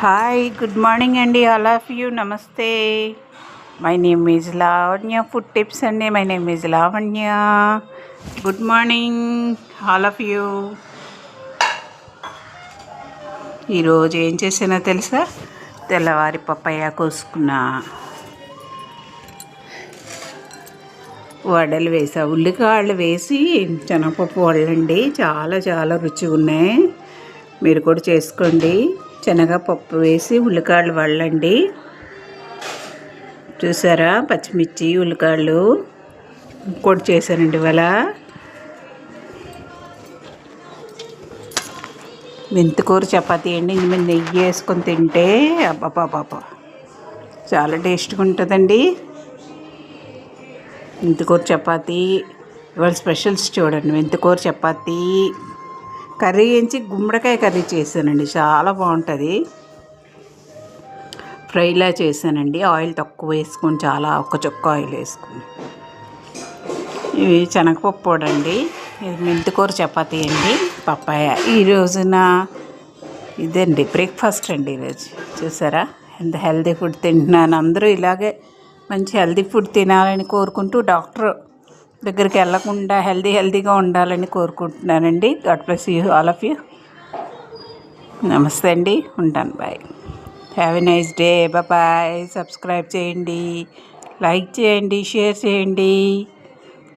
Hi, good morning అండి all of you. నమస్తే. My name is Lavanya. Food tips అండి. My name is Lavanya. Good morning all of you. ఈరోజు ఏం చేసానో తెలుసా? తెల్లవారి పప్పాయ కోసుకున్నా, వడలు వేసా, ఉల్లికాయలు వేసి శనగపప్పు వడలండి. చాలా చాలా రుచిగా ఉన్నాయి. మీరు కూడా చేసుకోండి. శనగపప్పు వేసి ఉల్లికాయలు వడలండి. చూసారా? పచ్చిమిర్చి, ఉల్లికాయలు కూడా చేశానండి ఇవాళ. మెంతికూర చపాతీ అండి. ఇందులో నెయ్యి వేసుకొని తింటే అబ్బా చాలా టేస్ట్గా ఉంటుందండి. మెంతికూర చపాతీ ఇవాళ స్పెషల్స్ చూడండి. మెంతికూర చపాతీ కర్రీ వేయించి గుమ్మడికాయ కర్రీ చేశానండి. చాలా బాగుంటుంది. ఫ్రైలా చేశానండి. ఆయిల్ తక్కువ వేసుకొని, చాలా ఒక్క చుక్క ఆయిల్ వేసుకుని. ఇవి శనగపప్పు పొడండి. ఇది మెంతికూర చపాతీ అండి. పప్పాయ. ఈ రోజున ఇదండి బ్రేక్ఫాస్ట్ అండి. ఈరోజు చూసారా ఎంత హెల్తీ ఫుడ్ తింటున్నాను. అందరూ ఇలాగే మంచి హెల్తీ ఫుడ్ తినాలని కోరుకుంటూ, డాక్టర్ దగ్గరికి వెళ్ళకుండా హెల్తీగా ఉండాలని కోరుకుంటున్నానండి. God bless you all of you. నమస్తే అండి. ఉంటాను. Bye. Have a nice day. Bye. Subscribe చేయండి, లైక్ చేయండి, షేర్ చేయండి.